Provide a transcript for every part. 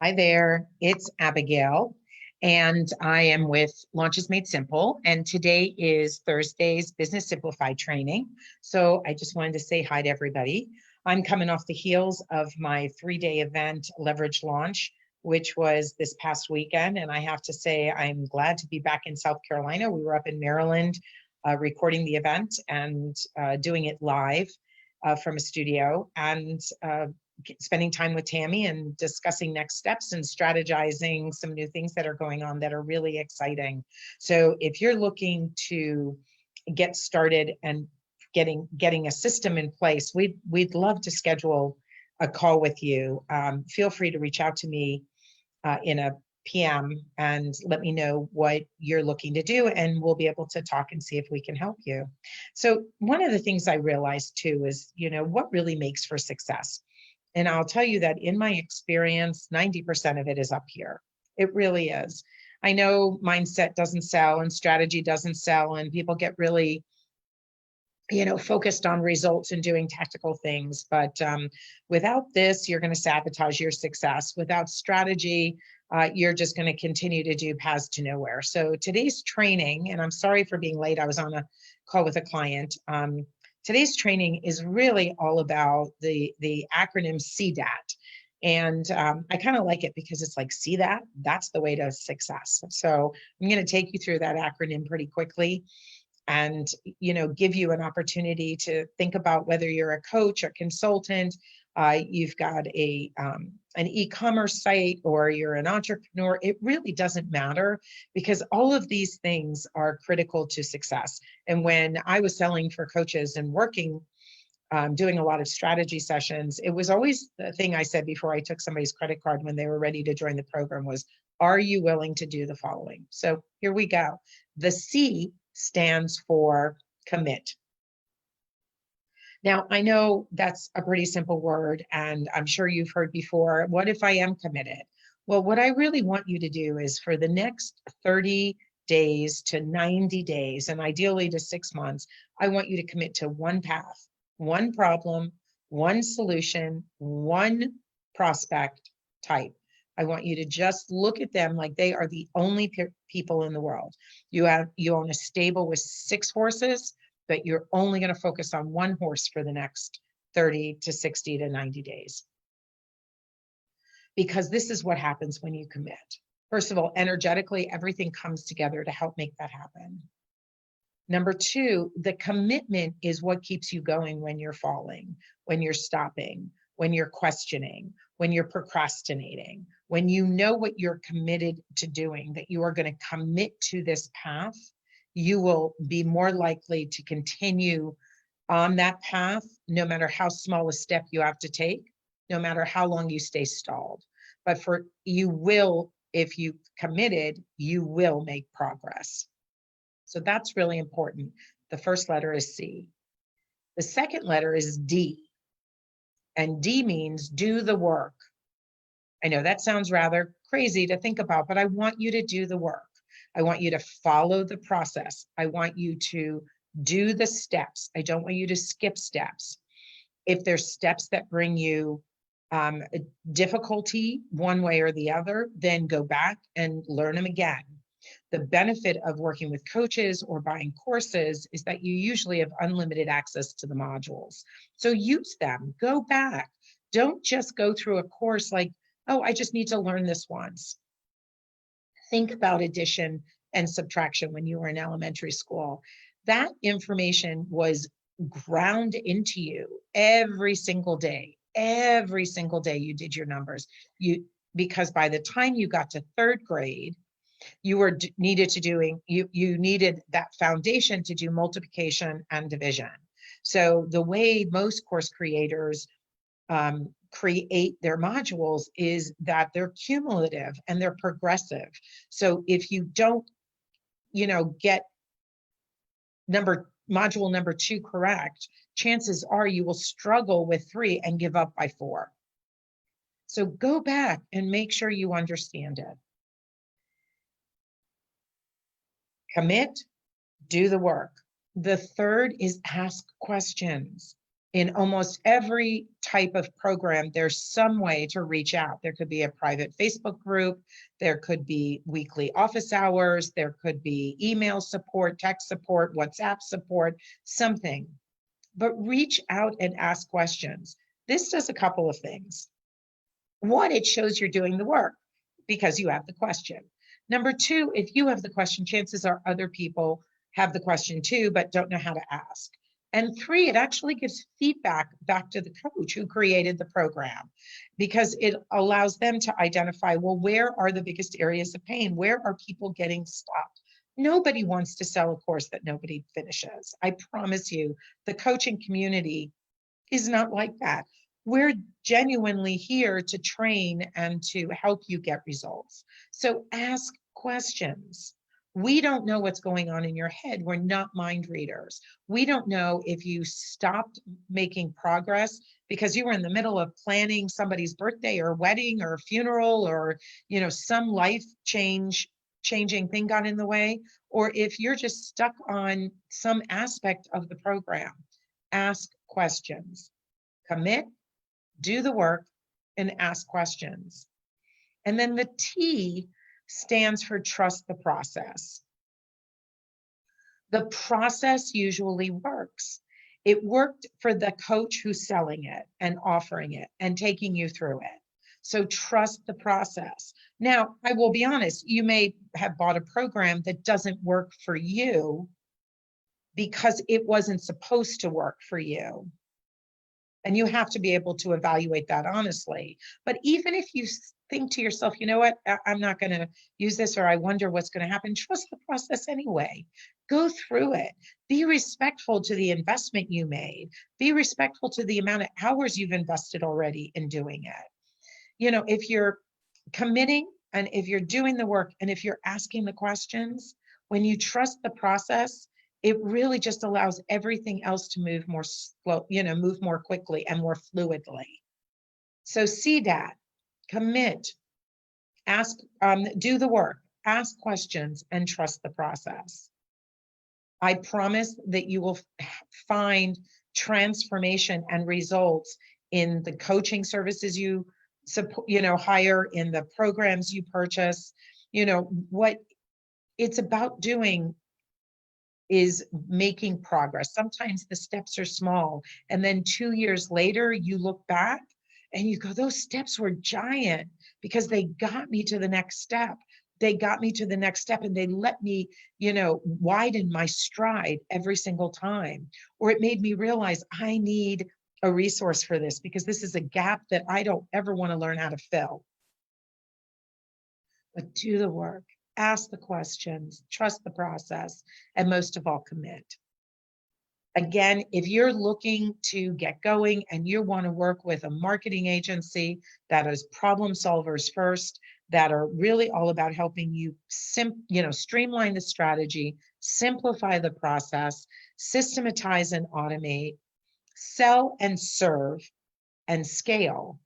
Hi there, it's Abigail, and I am with Launches Made Simple. And today is Thursday's Business Simplified training. So I just wanted to say hi to everybody. I'm coming off the heels of my 3-day event, Leverage Launch, which was this past weekend. And I have to say, I'm glad to be back in South Carolina. We were up in Maryland recording the event and doing it live from a studio. And spending time with Tammy and discussing next steps and strategizing some new things that are going on that are really exciting. So if you're looking to get started and getting a system in place, we'd love to schedule a call with you. Feel free to reach out to me in a PM and let me know what you're looking to do, and we'll be able to talk and see if we can help you. So one of the things I realized too is, what really makes for success. And I'll tell you that in my experience, 90% of it is up here. It really is. I know mindset doesn't sell and strategy doesn't sell, and people get really, focused on results and doing tactical things. But without this, you're going to sabotage your success. Without strategy, you're just going to continue to do paths to nowhere. So today's training, and I'm sorry for being late, I was on a call with a client. Today's training is really all about the acronym CDAT. And I kind of like it because it's like, see that? That's the way to success. So I'm going to take you through that acronym pretty quickly and, give you an opportunity to think about whether you're a coach, a consultant, you've got an e-commerce site, or you're an entrepreneur. It really doesn't matter, because all of these things are critical to success. And when I was selling for coaches and working, doing a lot of strategy sessions, it was always the thing I said before I took somebody's credit card when they were ready to join the program was, are you willing to do the following? So here we go. The C stands for commit. Now, I know that's a pretty simple word, and I'm sure you've heard before, what if I am committed? Well, what I really want you to do is for the next 30 days to 90 days, and ideally to 6 months, I want you to commit to one path, one problem, one solution, one prospect type. I want you to just look at them like they are the only people in the world. You own a stable with 6 horses, but you're only going to focus on one horse for the next 30 to 60 to 90 days. Because this is what happens when you commit. First of all, energetically, everything comes together to help make that happen. Number 2, the commitment is what keeps you going when you're falling, when you're stopping, when you're questioning, when you're procrastinating, when you know what you're committed to doing, that you are going to commit to this path, you will be more likely to continue on that path, no matter how small a step you have to take, no matter how long you stay stalled. But you will, if you committed, you will make progress. So that's really important. The first letter is C. The second letter is D. And D means do the work. I know that sounds rather crazy to think about, but I want you to do the work. I want you to follow the process. I want you to do the steps. I don't want you to skip steps. If there's steps that bring you difficulty one way or the other, then go back and learn them again. The benefit of working with coaches or buying courses is that you usually have unlimited access to the modules. So use them, go back. Don't just go through a course like, oh, I just need to learn this once. Think about addition and subtraction when you were in elementary school. That information was ground into you every single day. Every single day you did your numbers. Because by the time you got to 3rd grade, you needed that foundation to do multiplication and division. So the way most course creators create their modules is that they're cumulative and they're progressive. So if you don't, get module number 2 correct, chances are you will struggle with 3 and give up by 4. So go back and make sure you understand it. Commit, do the work. The third is ask questions. In almost every type of program, there's some way to reach out. There could be a private Facebook group, there could be weekly office hours, there could be email support, text support, WhatsApp support, something. But reach out and ask questions. This does a couple of things. One, it shows you're doing the work because you have the question. Number two, if you have the question, chances are other people have the question too, but don't know how to ask. And three, it actually gives feedback back to the coach who created the program, because it allows them to identify, well, where are the biggest areas of pain? Where are people getting stuck? Nobody wants to sell a course that nobody finishes. I promise you, the coaching community is not like that. We're genuinely here to train and to help you get results. So ask questions. We don't know what's going on in your head. We're not mind readers. We don't know if you stopped making progress because you were in the middle of planning somebody's birthday or wedding or funeral, or some life changing thing got in the way, or if you're just stuck on some aspect of the program. Ask questions. Commit, do the work, and ask questions. And then the T stands for trust the process. The process usually works. It worked for the coach who's selling it and offering it and taking you through it. So trust the process. Now, I will be honest, you may have bought a program that doesn't work for you because it wasn't supposed to work for you. And you have to be able to evaluate that honestly. But even if you think to yourself, you know what, I'm not going to use this, or I wonder what's going to happen, trust the process anyway. Go through it. Be respectful to the investment you made. Be respectful to the amount of hours you've invested already in doing it. If you're committing and if you're doing the work and if you're asking the questions, when you trust the process, it really just allows everything else to move more slow, move more quickly and more fluidly. So CDAT, commit, ask, do the work, ask questions, and trust the process. I promise that you will find transformation and results in the coaching services you hire, in the programs you purchase. What it's about doing is making progress. Sometimes the steps are small, and then 2 years later, you look back and you go, those steps were giant because they got me to the next step. They got me to the next step and they let me, widen my stride every single time. Or it made me realize I need a resource for this because this is a gap that I don't ever want to learn how to fill. But do the work. Ask the questions, trust the process, and most of all, commit. Again, if you're looking to get going and you want to work with a marketing agency that is problem solvers first, that are really all about helping you streamline the strategy, simplify the process, systematize and automate, sell and serve, and scale,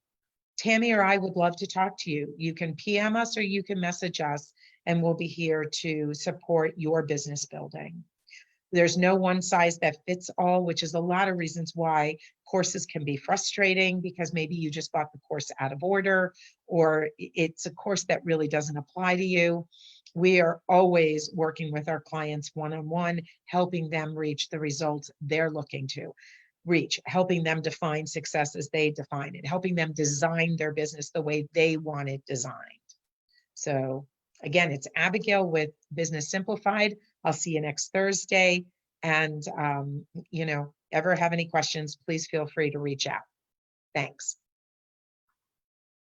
Tammy or I would love to talk to you. You can PM us or you can message us, and we'll be here to support your business building. There's no one size that fits all, which is a lot of reasons why courses can be frustrating, because maybe you just bought the course out of order, or it's a course that really doesn't apply to you. We are always working with our clients one-on-one, helping them reach the results they're looking to reach, helping them define success as they define it, helping them design their business the way they want it designed. So again, it's Abigail with Business Simplified. I'll see you next Thursday. And, ever have any questions, please feel free to reach out. Thanks.